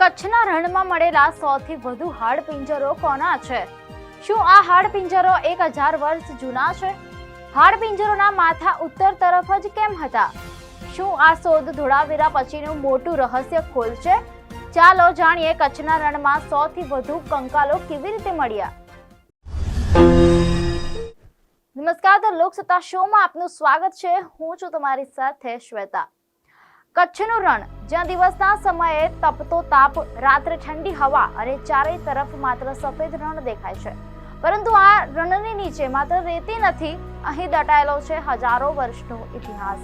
કચ્છના રણમાં મળેલા સૌથી વધુ હાડપિંજરો કોના છે? શું આ હાડપિંજરો 1000 વર્ષ જૂના છે? હાડપિંજરોના માથા ઉત્તર તરફ જ કેમ હતા? શું આ શોધ ધોળાવીરા પછીનું મોટું રહસ્ય ખોલશે? ચાલો જાણીએ કચ્છના રણમાં સૌથી વધુ કંકાલો કેવી રીતે મળ્યા. નમસ્કાર, ધ લોકસત્તા શોમાં આપનું સ્વાગત છે. હું છું તમારી સાથે શ્વેતા. કચ્છનું રણ, જ્યાં દિવસના સમયે તપતો તાપ, રાત્રે ઠંડી હવા અને ચારે તરફ માત્ર સફેદ રણ દેખાય છે, પરંતુ આ રણની નીચે માત્ર રેતી નથી, અહીં દટાયેલો છે હજારો વર્ષનો ઇતિહાસ.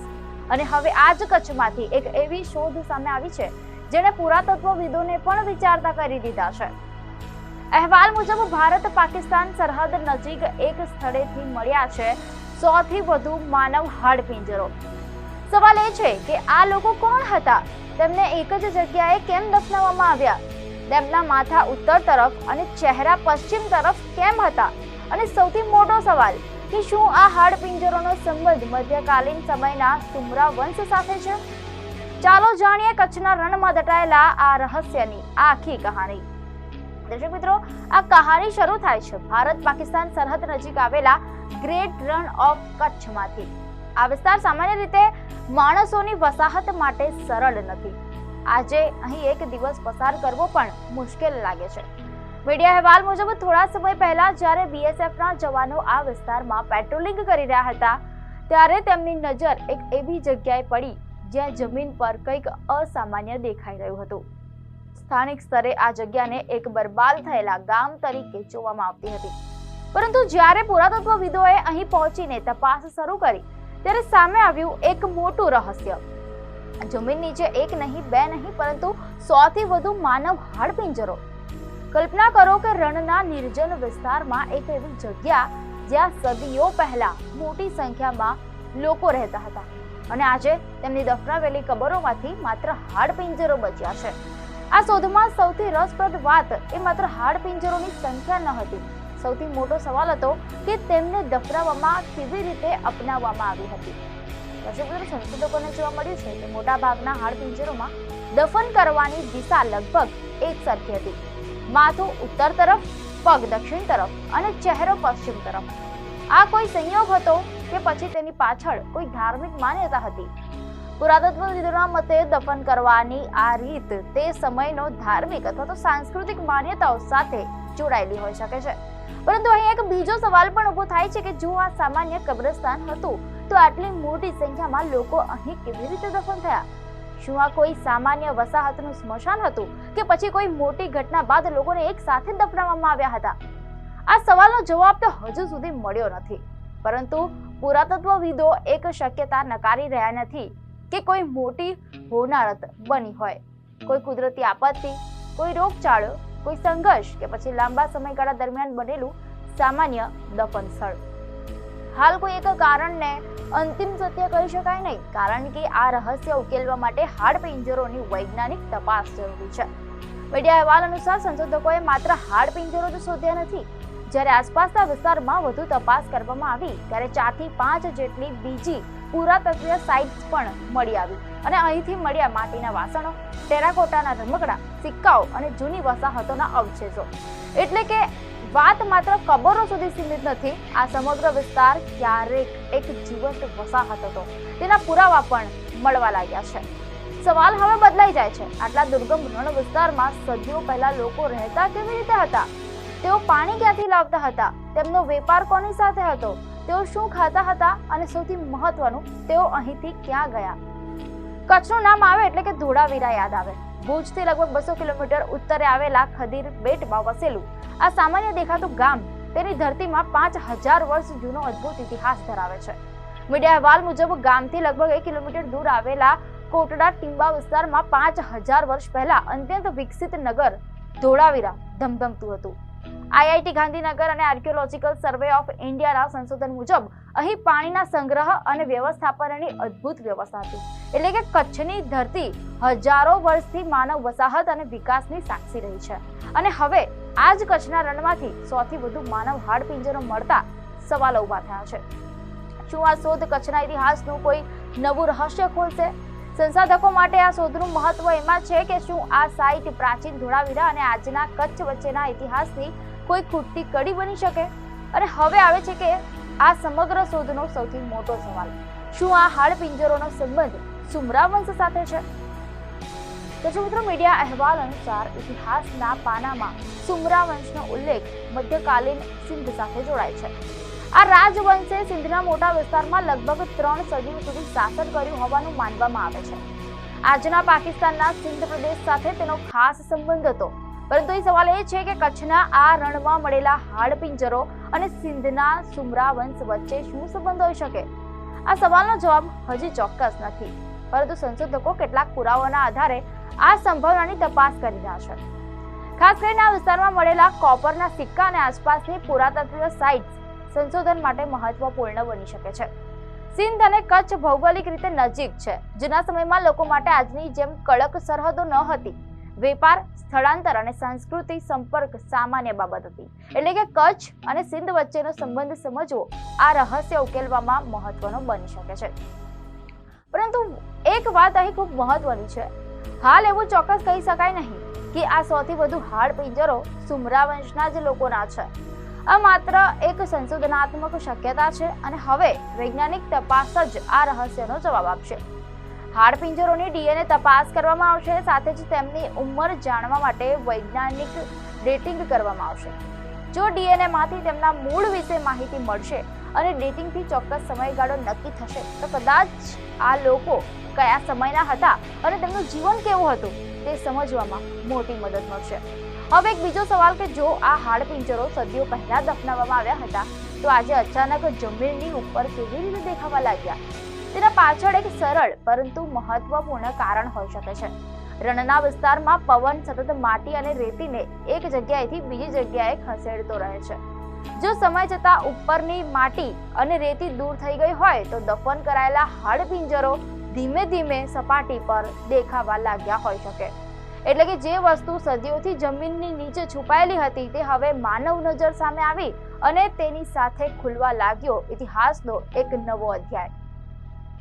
અને હવે આ જ કચ્છમાંથી એક એવી શોધ સામે આવી છે જેણે પુરાતત્વવિદોને પણ વિચારતા કરી દીધા છે. અહેવાલ મુજબ ભારત પાકિસ્તાન સરહદ નજીક એક સ્થળેથી મળ્યા છે સૌથી વધુ માનવ હાડપિંજરો. સવાલ એ છે કે આ લોકો કોણ હતા? તેમને એક જ જગ્યાએ કેમ દફનાવવામાં આવ્યા? તેમના માથા ઉત્તર તરફ અને ચહેરા પશ્ચિમ તરફ કેમ હતા? અને સૌથી મોટો સવાલ કે શું આ હાડપિંજરોનો સંબંધ મધ્યકાલીન સમયના સુમરા વંશ સાથે છે? ચાલો જાણીએ કચ્છના રણમાં દટાયેલા આ રહસ્યની આખી કહાની. દર્શક મિત્રો, આ કહાની શરૂ થાય છે ભારત પાકિસ્તાન સરહદ નજીક આવેલા ગ્રેટ રન ઓફ કચ્છમાંથી. આ વિસ્તાર સામાન્ય રીતે માણસોની વસાહત માટે સરળ નથી. આજે અહીં એક દિવસ પસાર કરવો પણ મુશ્કેલ લાગે છે. મીડિયા અહેવાલ મુજબ થોડા સમય પહેલા જ્યારે બીએસએફના જવાનો આ વિસ્તારમાં પેટ્રોલિંગ કરી રહ્યા હતા, ત્યારે તેમની નજર એક એવી જગ્યાએ પડી જ્યાં જમીન પર કંઈક અસામાન્ય દેખાઈ રહ્યું હતું. સ્થાનિક સ્તરે આ જગ્યાને એક બરબાદ થયેલા ગામ તરીકે જોવામાં આવતી હતી, પરંતુ જ્યારે પુરાતત્વવિદોએ અહીં પહોંચીને તપાસ શરૂ કરી ત્યારે સામે આવ્યું એક મોટું રહસ્ય. જમીન નીચે એક નહીં, બે નહીં, પરંતુ સૌથી વધુ માનવ હાડપિંજરો. કલ્પના કરો કે રણના નિર્જન વિસ્તારમાં એક એવી જગ્યા જ્યાં સદીઓ પહેલા મોટી સંખ્યામાં લોકો રહેતા હતા, અને આજે તેમની દફનાવેલી કબરોમાંથી માત્ર હાડપિંજરો બચ્યા છે. આ શોધમાં સૌથી રસપ્રદ વાત એ માત્ર હાડપિંજરોની સંખ્યા ન હતી. સૌથી મોટો સવાલ હતો કે તેમને દફનાવવામાં કેવી રીતે અપનાવવામાં આવી હતી. દર્શક મિત્રો, સંશોધકોને જોવા મળ્યું છે કે મોટા ભાગના હાડપિંજરોમાં દફન કરવાની દિશા લગભગ એક સરખી હતી. માથું ઉત્તર તરફ, પગ દક્ષિણ તરફ અને ચહેરો પશ્ચિમ તરફ. આ કોઈ સંયોગ હતો કે પછી તેની પાછળ કોઈ ધાર્મિક માન્યતા હતી? પુરાતત્વવિદોના મતે દફન કરવાની આ રીત તે સમયનો ધાર્મિક અથવા તો સાંસ્કૃતિક માન્યતાઓ સાથે જોડાયેલી હોઈ શકે છે. પરંતુ અહીં એક બીજો સવાલ પણ ઉભો થાય છે કે જો આ સામાન્ય કબ્રસ્તાન હતું તો આટલી મોટી સંખ્યામાં લોકો અહીં કેવી રીતે દફન થયા? શું આ કોઈ સામાન્ય વસાહતનું સ્મશાન હતું કે પછી કોઈ મોટી ઘટના બાદ લોકોને એક સાથે દફનાવવામાં આવ્યા હતા? આ સવાલનો જવાબ તો હજુ સુધી મળ્યો નથી, પરંતુ પુરાતત્વવિદો એક શક્યતા નકારી રહ્યા નથી કે કોઈ મોટી હોનારત બની હોય. કોઈ કુદરતી આપત્તિ, કોઈ રોગચાળો, કોઈ સંઘર્ષ કે પછી લાંબા સમયગાળા દરમિયાન બનેલું સામાન્ય દફન સ્થળ. હાલ કોઈ એક કારણને અંતિમ સત્ય કહી શકાય નહીં, કારણ કે આ રહસ્ય ઉકેલવા માટે હાડપિંજરોની વૈજ્ઞાનિક તપાસ જરૂરી છે. મીડિયા અહેવાલ અનુસાર સંશોધકોએ માત્ર હાડપિંજરો જ શોધ્યા નથી. જ્યારે આસપાસના વિસ્તારમાં વધુ તપાસ કરવામાં આવી ત્યારે 4 થી 5 જેટલી બીજી પુરાતત્વીય સાઇટ્સ પણ મળી આવી, અને અહીંથી મળ્યા માટીના વાસણો, ટેરાકોટાના રમકડા, સિક્કાઓ અને જૂની વસાહતોના અવશેષો. એટલે કે વાત માત્ર કબરો સુધી સીમિત નથી. આ સમગ્ર વિસ્તાર ક્યારેક એક જીવંત વસાહત હતો તેના પુરાવા પણ મળવા લાગ્યા છે. સવાલ હવે બદલાઈ જાય છે, આટલા દુર્ગમ રણ વિસ્તારમાં સદીઓ પહેલા લોકો રહેતા કેવી રીતે હતા? તેઓ પાણી ક્યાંથી લાવતા હતા? તેમનો વેપાર કોની સાથે હતો? તેઓ શું ખાતા હતા? અને સૌથી મહત્વનું, તેઓ અહીંથી ક્યાં ગયા? કચ્છનું નામ આવે એટલે કે ધોળાવીરા યાદ આવે. ભુજથી લગભગ 200 કિલોમીટર ઉત્તરે આવેલા ખદીર બેટમાં વસેલું આ સામાન્ય દેખાતું ગામ તેની ધરતીમાં 5000 વર્ષ જૂનો અદ્ભુત ઇતિહાસ ધરાવે છે. મીડિયા અહેવાલ મુજબ ગામથી લગભગ 1 કિલોમીટર દૂર આવેલા કોટડા ટીંબા વિસ્તારમાં 5000 વર્ષ પહેલા અત્યંત વિકસિત નગર ધોળાવીરા ધમધમતું હતું. આઈઆઈટી ગાંધીનગર અને આર્કિયોલોજીકલ સર્વે ઓફ ઇન્ડિયાના સંશોધન મુજબ અહીં પાણીના સંગ્રહ અને વ્યવસ્થાપનની અદ્ભુત વ્યવસ્થા હતી. એટલે કે કચ્છની ધરતી હજારો વર્ષથી માનવ વસાહત અને વિકાસની સાક્ષી રહી છે. અને હવે આ જ કચ્છના રણમાંથી સૌથી વધુ માનવ હાડપિંજરો મળતા સવાલો ઉભા થયા છે. શું આ શોધ કચ્છના ઇતિહાસનું કોઈ નવું રહસ્ય ખોલશે? સંશોધકો માટે આ શોધનું મહત્વ એમાં છે કે શું આ સાઇટ પ્રાચીન ધોળાવીરા અને આજના કચ્છ વચ્ચેના ઇતિહાસની કોઈ ખૂટતી કડી બની શકે? અને હવે આવે છે કે આ સમગ્ર શોધનો સૌથી મોટો સવાલ, શું આ હાડપિંજરોનો સંબંધ સુમરા વંશ સાથે છે? દર્શક મિત્રો, મીડિયા અહેવાલ અનુસાર ઇતિહાસના પાનામાં સુમરા વંશનો ઉલ્લેખ મધ્યકાલીન સિંધ સાથે જોડાય છે. આ રાજવંશે સિંધના મોટા વિસ્તારમાં લગભગ 3 સદીઓ સુધી શાસન કર્યું હોવાનું માનવામાં આવે છે. આજના પાકિસ્તાનના સિંધ પ્રદેશ સાથે તેનો ખાસ સંબંધ હતો. પરંતુ એ સવાલ એ છે કે કચ્છના આ રણમાં મળેલા હાડપિંજરો અને સિંધના સુમરા વંશ વચ્ચે શું સંબંધ હોઈ શકે? આ સવાલનો જવાબ હજી ચોક્કસ નથી, પરંતુ સંશોધકો કેટલાક પુરાવાના આધારે આ સંભાવનાની તપાસ કરી રહ્યા છે. ખાસ કરીને આ વિસ્તારમાં મળેલા કોપરના સિક્કા અને આસપાસની પુરાતત્વીય સાઇટ્સ સંશોધન માટે મહત્વપૂર્ણ બની શકે છે. સિંધ અને કચ્છ ભૌગોલિક રીતે નજીક છે. જૂના સમયમાં લોકો માટે આજની જેમ કડક સરહદો ન હતી. વેપાર, સ્થળાંતર અને સાંસ્કૃતિક સંપર્ક સામાન્ય બાબત હતી. એટલે કે કચ્છ અને સિંધ વચ્ચેનો સંબંધ સમજવો આ રહસ્ય ઉકેલવામાં મહત્વનો બની શકે છે. પરંતુ એક વાત અહીં ખૂબ મહત્વની છે. હાલ એવું ચોક્કસ કહી શકાય નહીં કે આ સૌથી વધુ હાડપિંજરો સુમરા વંશના જ લોકોના છે. આ માત્ર એક સંશોધનાત્મક શક્યતા છે અને હવે વૈજ્ઞાનિક તપાસ જ આ રહસ્યનો જવાબ આપશે. હાડપિંજરોની ડીએનએ તપાસ કરવામાં આવશે, સાથે જ તેમની ઉંમર જાણવા માટે વૈજ્ઞાનિક ડેટિંગ કરવામાં આવશે. જો ડીએનએમાંથી તેમના મૂળ વિશે માહિતી મળશે અને ડેટિંગથી ચોક્કસ સમયગાળો નક્કી થશે તો કદાચ આ લોકો કયા સમયના હતા અને તેમનું જીવન કેવું હતું તે સમજવામાં મોટી મદદ મળશે. હવે એક બીજો સવાલ કે જો આ હાડપિંજરો સદીઓ પહેલા દફનાવવામાં આવ્યા હતા તો આજે અચાનક જમીનની ઉપર કેવી રીતે દેખાવા લાગ્યા? તેના પાછળ એક સરળ પરંતુ મહત્વપૂર્ણ કારણ હોઈ શકે છે. રણના વિસ્તારમાં પવન સતત માટી અને રેતીને એક જગ્યાએથી બીજી જગ્યાએ ખસેડતો રહે છે. જો સમય જતાં ઉપરની માટી અને રેતી દૂર થઈ ગઈ હોય તો દફન કરાયેલા હાડપિંજરો ધીમે ધીમે સપાટી પર દેખાવા લાગ્યા હોઈ શકે. એટલે કે જે વસ્તુ સદીઓથી જમીનની નીચે છુપાયેલી હતી તે હવે માનવ નજર સામે આવી અને તેની સાથે ખુલવા લાગ્યો ઇતિહાસનો એક નવો અધ્યાય.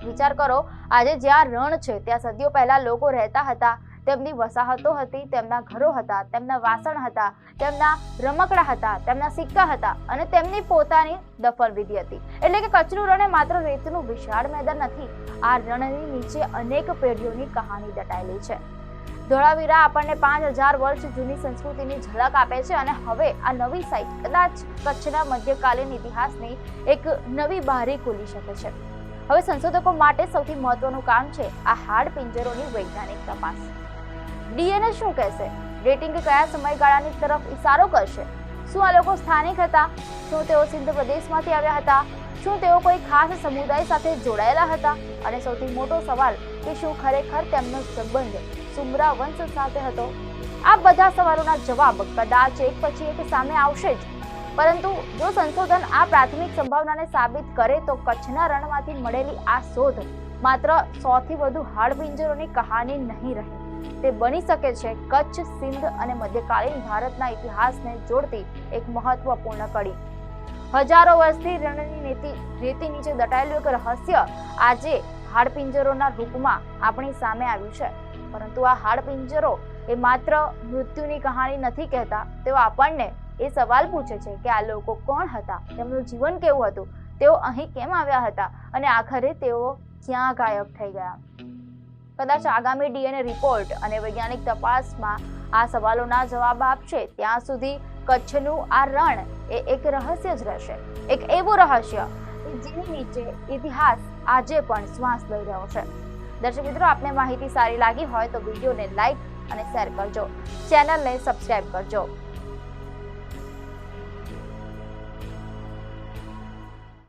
વિચાર કરો, આજે જ્યાં રણ છે ત્યાં સદીઓ પહેલા લોકો રહેતા હતા. તેમની વસાહતો હતી, તેમના ઘરો હતા, તેમના વાસણ હતા, તેમના રમકડા હતા, તેમના સિક્કા હતા અને તેમની પોતાની દફનવિધિ હતી. એટલે કે કચ્છનું રણ એ માત્ર રેતનું વિશાળ મેદાન નથી. આ રણની નીચે અનેક પેઢીઓની કહાની દટાયેલી છે. ધોળાવીરા આપણને 5000 વર્ષ જૂની સંસ્કૃતિની ઝલક આપે છે અને હવે આ નવી સાઇટ કદાચ કચ્છના મધ્યકાલીન ઇતિહાસની એક નવી બારી ખોલી શકે છે. હવે સંશોધકો માટે સૌથી મહત્વનું કામ છે આ હાડપિંજરોની વૈજ્ઞાનિક તપાસ. ડીએનએ શું કહેશે? ડેટિંગ કયા સમયગાળાની તરફ ઇશારો કરશે? શું આ લોકો સ્થાનિક હતા? શું તેઓ સિંધ પ્રદેશમાંથી આવ્યા હતા? શું તેઓ કોઈ ખાસ સમુદાય સાથે જોડાયેલા હતા? અને સૌથી મોટો સવાલ કે શું ખરેખર તેમનો સંબંધ સુમરા વંશ સાથે હતો? આ બધા સવાલોના જવાબ કદાચ એક પછી એક સામે આવશે જ. પરંતુ જો સંશોધન આ પ્રાથમિક સંભાવનાને સાબિત કરે તો કચ્છના રણમાંથી મળેલી આ શોધ માત્ર 100થી વધુ હાડપિંજરોની કહાની નહીં રહે. તે બની શકે છે કચ્છ, સિંધ અને મધ્યકાલીન ભારતના ઇતિહાસને જોડતી એક મહત્વપૂર્ણ કડી. હજારો વર્ષથી રણની રેતી નીચે દટાયેલું એક રહસ્ય આજે હાડપિંજરોના રૂપમાં આપણી સામે આવ્યું છે. પરંતુ આ હાડપિંજરો એ માત્ર મૃત્યુની કહાની નથી કહેતા. તેઓ આપણને એ સવાલ પૂછે છે કે આ લોકો કોણ હતા, તેમનું જીવન કેવું હતું, તેઓ અહીં કેમ આવ્યા હતા અને આખરે તેઓ ક્યાં ગાયબ થઈ ગયા? કદાચ આગામી ડીએનએ રિપોર્ટ અને વૈજ્ઞાનિક તપાસમાં આ સવાલોના જવાબ આપશે. ત્યાં સુધી કચ્છનું આ રણ એ એક રહસ્ય જ રહેશે. એક એવું રહસ્ય જેની નીચે ઇતિહાસ આજે પણ શ્વાસ લઈ રહ્યો છે. દર્શક મિત્રો, આપને માહિતી સારી લાગી હોય તો વિડીયોને લાઈક અને શેર કરજો, ચેનલને સબસ્ક્રાઇબ કરજો.